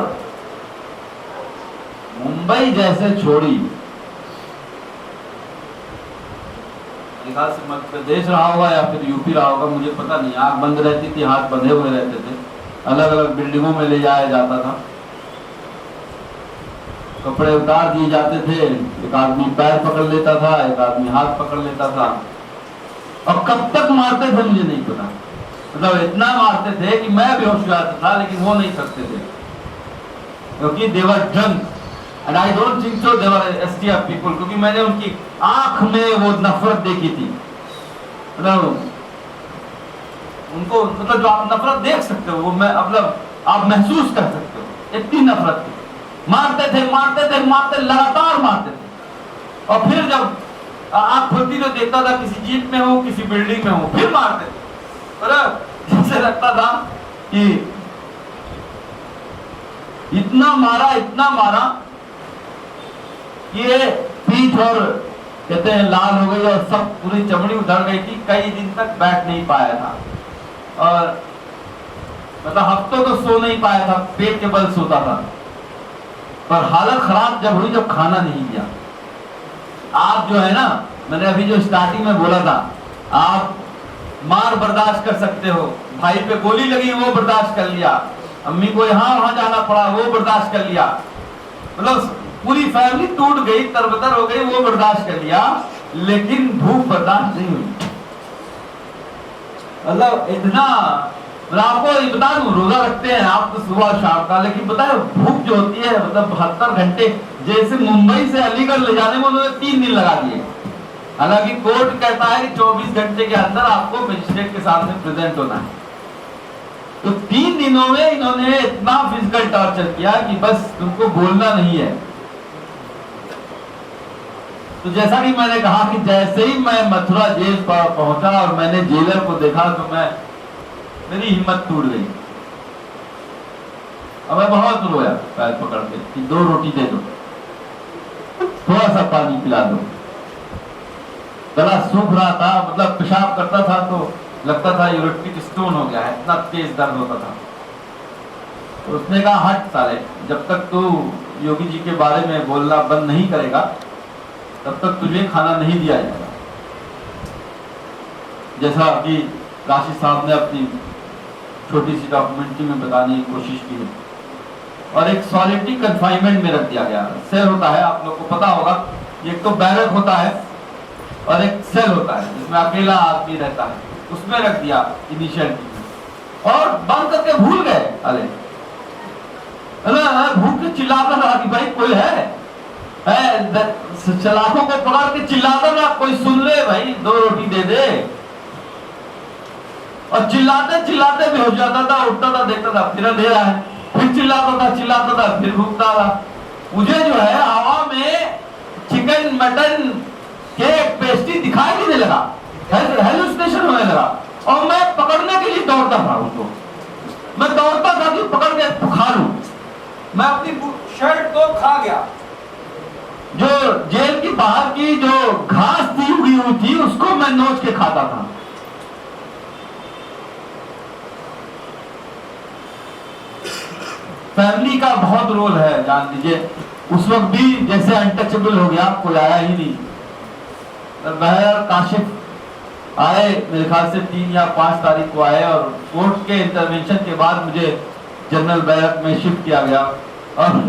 मुंबई जैसे छोड़ी, से मध्य प्रदेश रहा होगा या फिर यूपी रहा होगा, मुझे पता नहीं, आंख बंद रहती थी, हाथ बंधे हुए रहते थे, अलग अलग बिल्डिंगों में ले जाया जाता था। कपड़े उतार दिए जाते थे, एक आदमी पैर पकड़ लेता था, एक आदमी हाथ पकड़ लेता था, और कब तक मारते थे मुझे नहीं पता। मतलब इतना मारते थे कि मैं बेहोश हो जाता था, लेकिन वो नहीं सकते थे क्योंकि they were drunk and I don't think so they were STF people, क्योंकि मैंने उनकी आंख में वो नफरत देखी थी। मतलब उनको, मतलब जो आप नफरत देख सकते हो वो मैं मतलब आप महसूस कर सकते हो, इतनी नफरत थी। मारते थे मारते थे मारते, लगातार मारते थे, और फिर जब आंख खुलती तो देखता था किसी जीप में हो, किसी बिल्डिंग में हो, फिर मारते थे। और जैसे लगता था कि इतना मारा कि ये पीठ और कहते हैं लाल हो गई और सब पूरी चमड़ी उधड़ गई थी, कई दिन तक बैठ नहीं पाया था, और मतलब हफ्तों तो सो नहीं पाया था, पेट के बल सोता था। पर हालत खराब जब हुई जब खाना नहीं दिया। आप जो है ना, मैंने अभी जो स्टार्टिंग में बोला था, आप मार बर्दाश्त कर सकते हो, भाई पे गोली लगी वो बर्दाश्त कर लिया, अम्मी को यहाँ वहां जाना पड़ा वो बर्दाश्त कर लिया, मतलब पूरी फैमिली टूट गई, तरबतर हो गई, वो बर्दाश्त कर लिया, लेकिन भूख बर्दाश्त नहीं हुई। मतलब इतना, मैं आपको ये बता दूं, रोजा रखते हैं आप तो सुबह शाम का, लेकिन पता है भूख जो होती है, मतलब 72 घंटे, जैसे मुंबई से अलीगढ़ ले जाने में उन्होंने 3 दिन लगा दिए। हालांकि कोर्ट कहता है कि 24 घंटे के अंदर आपको मजिस्ट्रेट के सामने प्रेजेंट होना है। तो 3 दिनों में इन्होंने इतना फिजिकल टॉर्चर किया कि बस तुमको बोलना नहीं है। तो जैसा कि मैंने कहा कि जैसे ही मैं मथुरा जेल पर पहुंचा और मैंने जेलर को देखा तो मेरी हिम्मत टूट गई, और मैं बहुत रोया पैर पकड़ के कि 2 रोटी दे दो, थोड़ा सा पानी पिला दो। गला सूख रहा था, मतलब पेशाब करता था तो लगता था यूरेटिक स्टोन हो गया है, इतना तेज दर्द होता था। तो उसने कहा हट साले, जब तक तू योगी जी के बारे में बोलना बंद नहीं करेगा तब तक तुझे खाना नहीं दिया जाएगा। जैसा कि काशी साहब ने अपनी छोटी सी डॉक्यूमेंट्री में बताने की कोशिश की है। और एक सॉलिटरी कन्फाइनमेंट में रख दिया गया। सेल होता है, आप लोग को पता होगा, एक तो बैरक होता है और एक सेल होता है जिसमें अकेला आदमी रहता है, उसमें रख दिया इनिशियल और बंद करके भूल गए। अरे भूख के चिल्लाता रहा कि भाई कोई है, सलाखों को पकड़ के चिल्लाता रहा, कोई सुन ले भाई 2 रोटी दे दे। और चिल्लाते चिल्लाते भी हो जाता था, उठता था, देखता था फिर अंधेरा है, फिर चिल्लाता था, फिर भूखता था। मुझे जो है हवा में चिकन मटन केक पेस्ट्री दिखाई देने लगा, हेलुसिनेशन होने लगा, और मैं पकड़ने के लिए दौड़ता था उसको। मैं दौड़ता था कि पकड़ के खा लूं। मैं अपनी शर्ट को खा गया। जो जेल की बाहर की जो घास थी उगी हुई थी उसको मैं नोच के खाता था। फैमिली का बहुत रोल है, जान लीजिए। उस वक्त भी जैसे अनटचेबल हो गया, कोई आया ही नहीं। बहर काशिफ आए, मेरे ख्याल से 3 या 5 तारीख को आए, और कोर्ट के इंटरवेंशन के बाद मुझे जनरल बैरक में शिफ्ट किया गया। और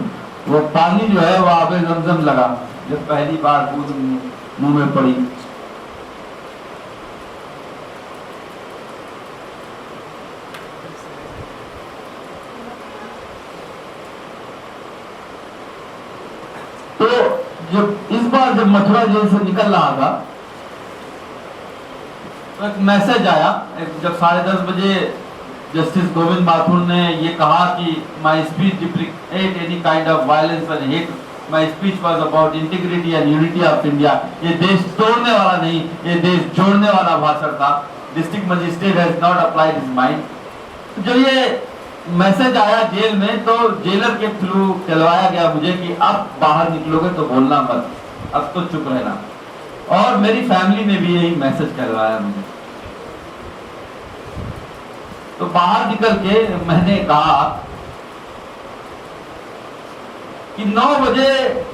वो पानी जो है वो आबे जमजम लगा, जब पहली बार बूंद मुंह में पड़ी। तो जब इस बार जब मथुरा जेल से निकल रहा था तो एक मैसेज आया, जब 10:30 बजे जस्टिस गोविंद माथुर ने ये कहा कि my speech डिप्रिकेट any kind of violence and hate, my speech was about integrity and unity of India. ये देश तोड़ने वाला नहीं, ये देश जोड़ने वाला भाषण था। District magistrate has not applied his mind. जब ये मैसेज आया जेल में तो जेलर के थ्रू कहलवाया गया मुझे कि अब बाहर निकलोगे तो बोलना मत, अब तो चुप रहना। और मेरी फैमिली ने भी यही मैसेज कहलवाया मुझे। तो बाहर निकल के मैंने कहा कि 9 बजे,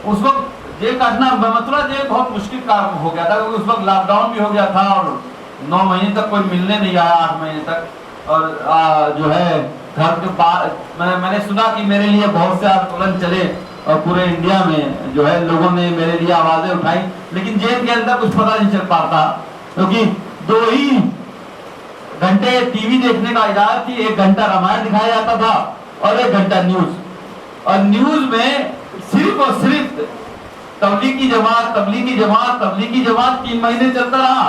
उस वक्त जेल काटना, मथुरा जेल बहुत मुश्किल काम हो गया था क्योंकि उस वक्त लॉकडाउन भी हो गया था और 9 महीने तक कोई मिलने नहीं आया, 8 महीने तक। और जो है घर के बाहर मैंने सुना कि मेरे लिए बहुत से आंदोलन चले, और पूरे इंडिया में जो है लोगों ने मेरे लिए आवाजें उठाई, लेकिन जेल के अंदर कुछ पता नहीं चल पाता, क्योंकि 2 ही घंटे टीवी देखने का इजाजत थी। 1 घंटा रामायण दिखाया जाता था और 1 घंटा न्यूज, और न्यूज में सिर्फ और सिर्फ तबलीगी जमात 3 महीने चलता रहा।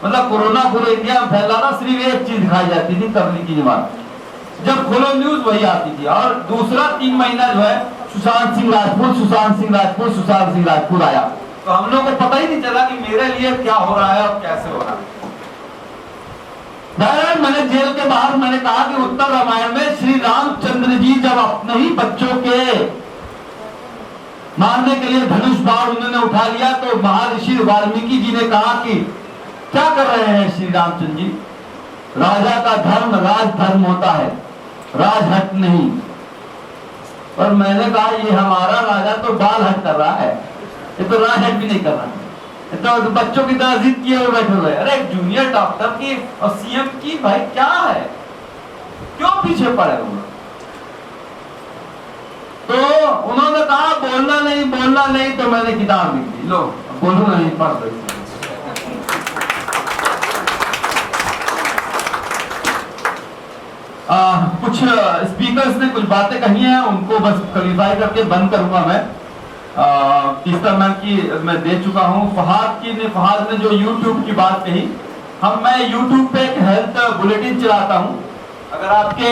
मतलब कोरोना पूरे इंडिया में फैला था, सिर्फ एक चीज दिखाई जाती थी, तबलीगी जमात। जब खोलो न्यूज वही आती थी। और दूसरा 3 महीना जो है सुशांत सिंह राजपूत आया, तो हम लोग को पता ही नहीं चला कि मेरे लिए क्या हो रहा है और कैसे हो रहा है। मैंने जेल के बाहर मैंने कहा कि उत्तर रामायण में श्री रामचंद्र जी जब अपने ही बच्चों के मारने के लिए धनुष बाण उन्होंने उठा लिया, तो महर्षि वाल्मीकि जी ने कहा कि क्या कर रहे हैं श्री रामचंद्र जी, राजा का धर्म राजधर्म होता है, राजहट नहीं। और मैंने कहा ये हमारा राजा तो बाल हट कर रहा है, ये तो राजहट भी नहीं कर रहा है, तो बच्चों की तरह जिद किए हुए बैठे हुए। अरे एक जूनियर डॉक्टर की और सीएम की भाई क्या है, क्यों पीछे पड़े हुए? तो उन्होंने कहा बोलना नहीं, तो मैंने किताब लिख दी, लो बोलू नहीं, पढ़ दो। कुछ स्पीकर्स ने कुछ बातें कही हैं, उनको बस क्लियरिफाई करके बंद करूंगा मैं। तीसरा मैम की मैं दे चुका हूं। फहाद ने जो यूट्यूब की बात कही, मैं यूट्यूब पे एक हेल्थ बुलेटिन चलाता हूं। अगर आपके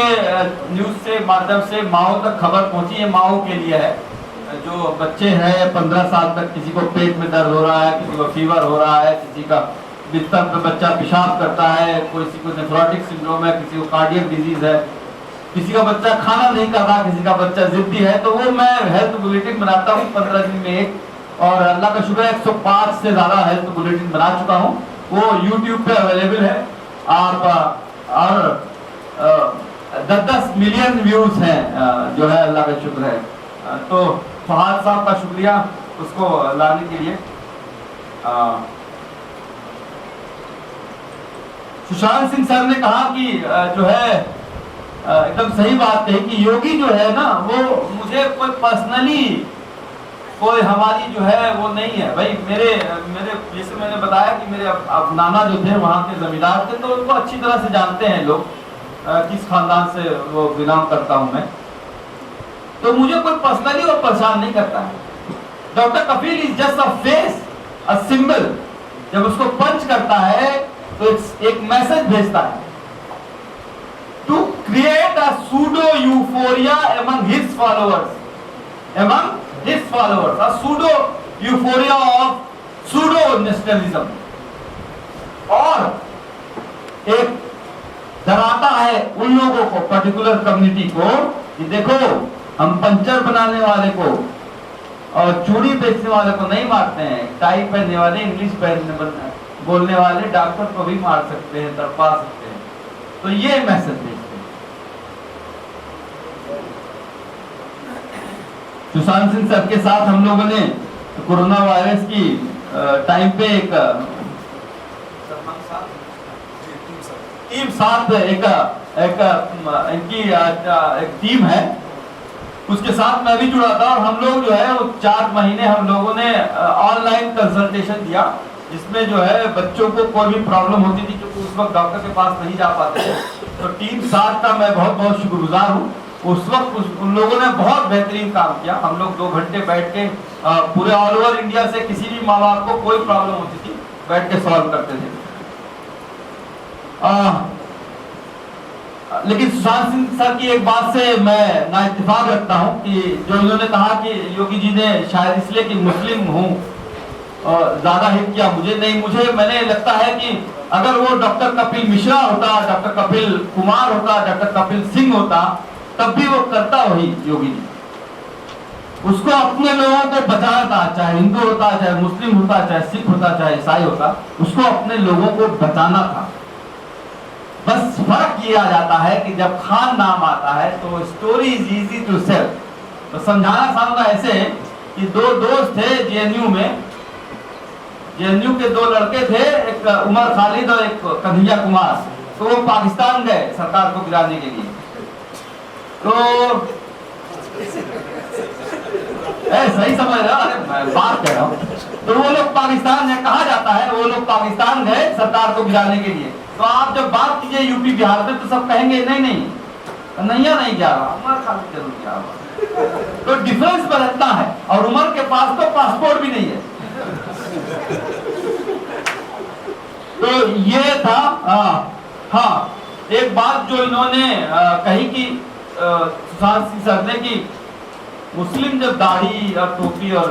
न्यूज से माध्यम से माओ तक खबर पहुंची है, माओ के लिए है, जो बच्चे हैं 15 साल तक, किसी को पेट में दर्द हो रहा है, किसी को फीवर हो रहा है, किसी का बिस्तर पे बच्चा पेशाब करता है, किसी को नेफ्रोटिक सिंड्रोम है, किसी को कार्डियक डिजीज है, किसी का बच्चा खाना नहीं कर रहा, किसी का बच्चा जिद्दी है, तो वो मैं हेल्थ बुलेटिन बनाता हूँ 15 दिन में एक। और अल्लाह का शुक्र है 105 से ज्यादा हेल्थ बुलेटिन बना चुका हूँ, वो यूट्यूब पे अवेलेबल है। आप और 10 मिलियन व्यूज हैं, जो है अल्लाह का शुक्र है। तो फहाद साहब का शुक्रिया उसको लाने के लिए। सुशांत सिंह सर ने कहा कि जो है एकदम सही बात कही कि योगी जो है ना, वो मुझे कोई पर्सनली कोई हमारी जो है वो नहीं है भाई। मेरे जैसे मैंने बताया कि मेरे अब नाना जो थे वहाँ के जमींदार थे, तो उनको अच्छी तरह से जानते हैं लोग किस खानदान से वो बिलोंग करता हूँ मैं, तो मुझे कोई पर्सनली वो परेशान नहीं करता है। Doctor Kapil is just a face, a symbol. जब उसको पंच करता है तो एक मैसेज भेजता है to create a pseudo euphoria among his followers, a pseudo euphoria of pseudo nationalism, और एक डराता है उन लोगों को, पर्टिकुलर कम्युनिटी को, कि देखो हम पंचर बनाने वाले को और चूड़ी बेचने वाले को नहीं मारते हैं, टाई पहनने वाले, इंग्लिश बोलने वाले डॉक्टर को भी मार सकते हैं, तड़पा सकते हैं। तो ये मैसेज भेजते हैं। सुशांत सिंह सर के साथ हम लोगों ने कोरोना वायरस की टाइम पे एक टीम साथ इनकी एक टीम है, उसके साथ मैं भी जुड़ा था। और हम लोग जो है वो 4 महीने हम लोगों ने ऑनलाइन कंसल्टेशन दिया, जिसमें जो है बच्चों को कोई भी प्रॉब्लम होती थी, क्योंकि उस वक्त डॉक्टर के पास नहीं जा पाते थे, तो टीम 7 का मैं बहुत बहुत शुक्रगुजार हूँ। उस वक्त उन लोगों ने बहुत बेहतरीन काम किया। हम लोग 2 घंटे बैठ के पूरे ऑल ओवर इंडिया से किसी भी माँ बाप को कोई प्रॉब्लम होती थी, बैठ के सॉल्व करते थे। लेकिन सुशांत सिंह सर की एक बात से मैं ना इत्तेफाक रखता हूं कि जो इन्होंने कहा कि योगी जी ने शायद इसलिए कि मुस्लिम हूं और ज्यादा हिट किया मुझे नहीं। मैंने लगता है कि अगर वो डॉक्टर कपिल मिश्रा होता, डॉक्टर कपिल कुमार होता, डॉक्टर कपिल सिंह होता, तब भी वो करता वही योगी जी। उसको अपने लोगों को बचाना था, चाहे हिंदू होता, चाहे मुस्लिम होता, चाहे सिख होता, चाहे ईसाई होता, उसको अपने लोगों को बचाना था। बस फर्क ये आ जाता है कि जब खान नाम आता है तो story is easy to sell. तो समझाना ऐसे कि 2 दोस्त थे जेएनयू में, जेएनयू के 2 लड़के थे, एक उमर खालिद और एक कन्हैया कुमार। तो वो पाकिस्तान गए सरकार को गिराने के लिए। तो सही समझ रहे हो? अरे मैं बात कह रहा हूँ। तो वो लोग पाकिस्तान है, कहा जाता है वो लोग पाकिस्तान गए सरकार को गिराने के लिए। तो आप जब बात कीजिए यूपी बिहार में तो सब कहेंगे नहीं नहीं गया, उमर खाली जरूर गया। तो डिफरेंस बरतना है, और उमर के पास तो पासपोर्ट भी नहीं है। तो ये था। हाँ, एक बात जो इन्होंने कही कि सुशांत सिंह सर ने कि मुस्लिम जब दाढ़ी और टोपी और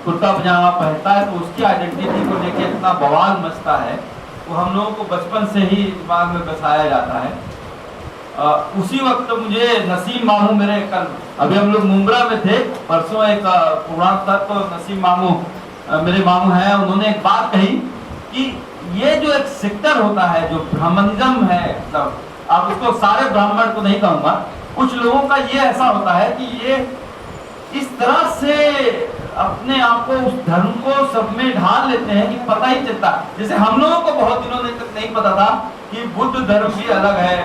कुर्ता पजामा पहनता है तो उसकी आइडेंटिटी को लेके इतना बवाल मचता है, वो हम लोगों को बचपन से ही दिमाग में बसाया जाता है। उसी वक्त मुझे नसीम मामू, मेरे कल अभी हम लोग मुंब्रा में थे, परसों एक प्रोग्राम था, तो नसीम मामू मेरे मामू हैं, उन्होंने एक बात कही कि ये जो एक सेक्टर होता है जो ब्राह्मणिज्म है, मतलब आप उसको सारे ब्राह्मण को नहीं कहूंगा, कुछ लोगों का ये ऐसा होता है कि ये इस तरह से अपने आप को उस धर्म को सब में ढाल लेते हैं कि पता ही चलता। जैसे हम लोगों को बहुत दिनों तक नहीं पता था कि बुद्ध धर्म भी अलग है,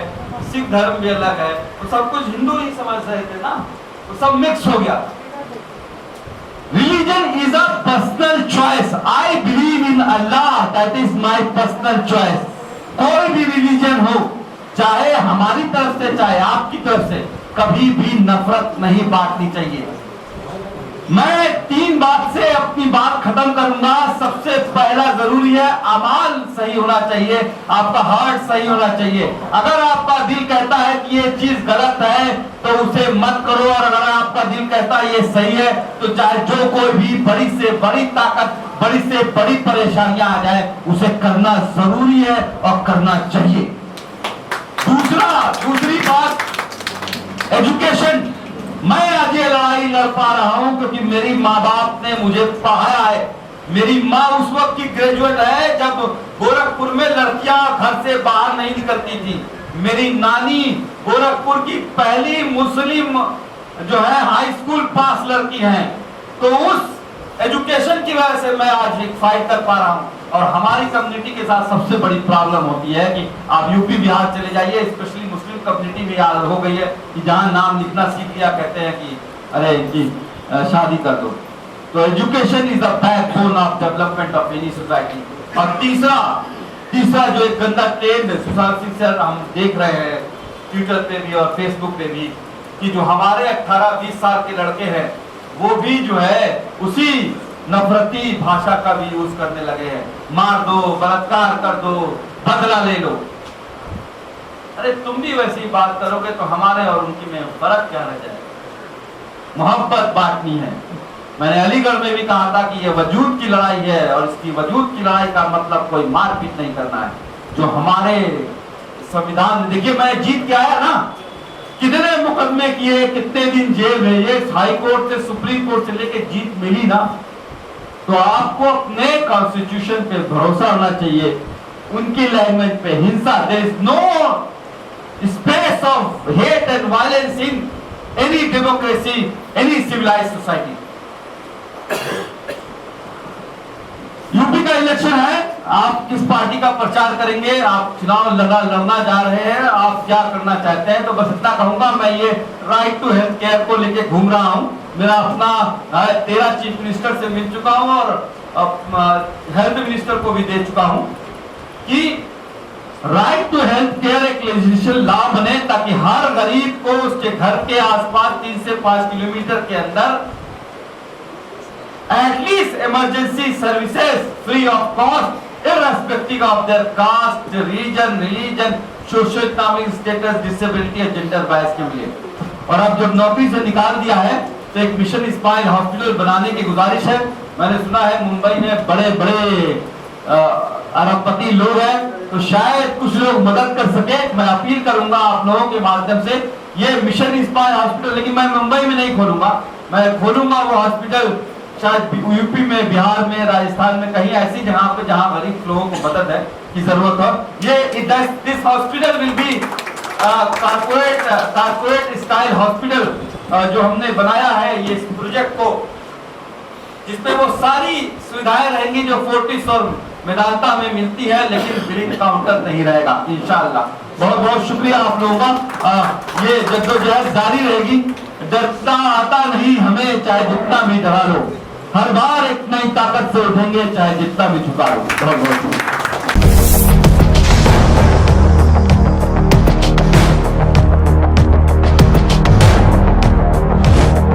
सिख धर्म भी अलग है, तो सब कुछ हिंदू ही समझ रहे थे ना, तो सब मिक्स हो गया। Religion is a personal choice. I believe in Allah. That is my personal choice. कोई भी रिलीजन हो, चाहे हमारी तरफ से चाहे आपकी तरफ से, कभी भी नफरत नहीं बांटनी चाहिए। मैं 3 बात से अपनी बात खत्म करूंगा। सबसे पहला जरूरी है अमाल सही होना चाहिए, आपका हार्ट सही होना चाहिए। अगर आपका दिल कहता है कि ये चीज गलत है तो उसे मत करो, और अगर आपका दिल कहता है ये सही है तो चाहे जो कोई भी बड़ी से बड़ी ताकत, बड़ी से बड़ी परेशानियां आ जाए, उसे करना जरूरी है और करना चाहिए। दूसरी बात, एजुकेशन। मैं आज ये लड़ाई लड़ पा रहा हूं क्योंकि मेरी माँ बाप ने मुझे पढ़ाया है। मेरी माँ उस वक्त की ग्रेजुएट है जब गोरखपुर में लड़कियां घर से बाहर नहीं निकलती थी। मेरी नानी गोरखपुर की पहली मुस्लिम जो है हाई स्कूल पास लड़की है। तो उस एजुकेशन की वजह से मैं आज एक फाइट कर पा रहा हूं। और हमारी कम्युनिटी के साथ सबसे बड़ी प्रॉब्लम होती है कि आप यूपी बिहार चले जाइए, स्पेशली मुस्लिम कम्युनिटी में याद हो गई है कि जहां नाम लिखना सीख लिया कहते हैं कि अरे जी शादी कर दो। तो education is the backbone of development of any society. और तीसरा जो एक गंदा ट्रेंड सुशांत सिंह सर हम देख रहे हैं ट्विटर पे भी और फेसबुक पे भी, कि जो हमारे 18-20 साल के लड़के हैं वो भी जो है उसी नफरती भाषा का भी यूज करने लगे हैं। मार दो, बलात्कार कर दो, बदला ले लो। अरे तुम भी वैसी बात करोगे तो हमारे और उनकी में फर्क क्या रह जाएगा? मोहब्बत बांटनी है। मैंने अलीगढ़ में भी कहा था कि ये वजूद की लड़ाई है, और इसकी वजूद की लड़ाई का मतलब कोई मारपीट नहीं करना है। जो हमारे संविधान, देखिए मैं जीत के आया ना, कितने मुकदमे किए, कितने दिन जेल में, ये हाई कोर्ट से सुप्रीम कोर्ट से लेके जीत मिली ना, तो आपको अपने कॉन्स्टिट्यूशन पे भरोसा होना चाहिए, उनकी लैंग्वेज पे हिंसा। There is no space of hate and violence in any democracy, any civilised society. UP का इलेक्शन है, आप किस पार्टी का प्रचार करेंगे, आप चुनाव लड़ना जा रहे हैं, आप क्या करना चाहते हैं? तो बस इतना कहूंगा, मैं ये राइट टू हेल्थ केयर को लेके घूम रहा हूं। मेरा अपना 13 चीफ मिनिस्टर से मिल चुका हूं और हेल्थ मिनिस्टर को भी दे चुका हूं कि राइट टू हेल्थ केयर एक लेजिस्लेशन लॉ बने, ताकि हर गरीब को उसके घर के आसपास 3 से 5 किलोमीटर के अंदर at least emergency services free of cost, irrespective of their caste, region, religion, socio-economic status, disability और जेंडर बायस के लिए। और अब जब नौकरी से निकाल दिया है तो एक मिशन स्माइल हॉस्पिटल बनाने की गुजारिश है। मैंने सुना है मुंबई में बड़े बड़े अरबपति लोग हैं, तो शायद कुछ लोग मदद कर सके। मैं अपील करूंगा आप लोगों के माध्यम से, ये मिशन स्माइल हॉस्पिटल, लेकिन मैं मुंबई में नहीं खोलूंगा, मैं खोलूंगा वो हॉस्पिटल शायद यूपी में, बिहार में, राजस्थान में, कहीं ऐसी जगह पे जहां गरीब लोगों को मदद है की जरूरत हो। ये this hospital will be corporate style hospital जो हमने बनाया है, ये प्रोजेक्ट को, जिसमें वो सारी सुविधाएं रहेंगी जो फोर्टिस और मेदांता में मिलती है, लेकिन बिलिंग काउंटर नहीं रहेगा इंशाअल्लाह। बहुत बहुत शुक्रिया आप लोगों का। ये जद्दोजहद जारी रहेगी। डरता आता नहीं हमें, चाहे जितना भी डरा लो, हर बार एक नई ताकत से उठेंगे, चाहे जितना भी झुका लो। बहुत बहुत